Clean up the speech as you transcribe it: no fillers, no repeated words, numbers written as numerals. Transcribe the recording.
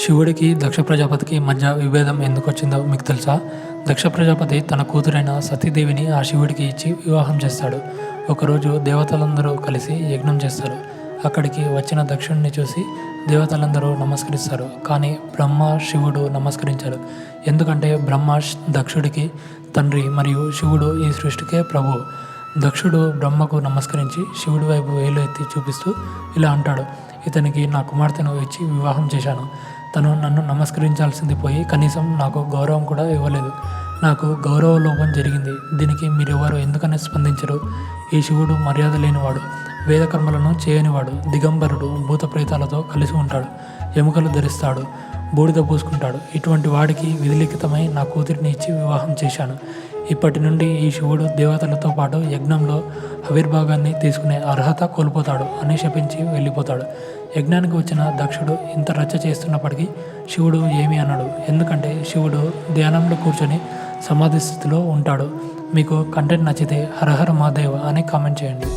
శివుడికి దక్ష ప్రజాపతికి మధ్య విభేదం ఎందుకు వచ్చిందో మీకు తెలుసా? దక్ష ప్రజాపతి తన కూతురైన సతీదేవిని ఆ శివుడికి ఇచ్చి వివాహం చేస్తాడు. ఒకరోజు దేవతలందరూ కలిసి యజ్ఞం చేస్తారు. అక్కడికి వచ్చిన దక్షుడిని చూసి దేవతలందరూ నమస్కరిస్తారు. కానీ బ్రహ్మ శివుడు నమస్కరించారు. ఎందుకంటే బ్రహ్మ దక్షుడికి తండ్రి మరియు శివుడు ఈ సృష్టికే ప్రభువు. దక్షుడు బ్రహ్మకు నమస్కరించి శివుడి వైపు వేలు ఎత్తి చూపిస్తూ ఇలా అంటాడు: ఇతనికి నా కుమార్తెను ఇచ్చి వివాహం చేశాను. తను నన్ను నమస్కరించాల్సింది పోయి కనీసం నాకు గౌరవం కూడా ఇవ్వలేదు. నాకు గౌరవ లోపం జరిగింది. దీనికి మీరెవరు ఎందుకని స్పందించరు? ఈ శివుడు మర్యాద లేనివాడు, వేదకర్మలను చేయనివాడు, దిగంబరుడు, భూత ప్రేతాలతో కలిసి ఉంటాడు, ఎముకలు ధరిస్తాడు, బూడిద పూసుకుంటాడు. ఇటువంటి వాడికి విధిలిఖితమై నా కూతురిని ఇచ్చి వివాహం చేశాను. ఇప్పటి నుండి ఈ శివుడు దేవతలతో పాటు యజ్ఞంలో ఆవిర్భాగాన్ని తీసుకునే అర్హత కోల్పోతాడు అని శపించి వెళ్ళిపోతాడు. యజ్ఞానికి వచ్చిన దక్షుడు ఇంత రచ్చ చేస్తున్నప్పటికీ శివుడు ఏమీ అనడు. ఎందుకంటే శివుడు ధ్యానంలో కూర్చొని సమాధి స్థితిలో ఉంటాడు. మీకు కంటెంట్ నచ్చితే హరహర మహాదేవ్ అని కామెంట్ చేయండి.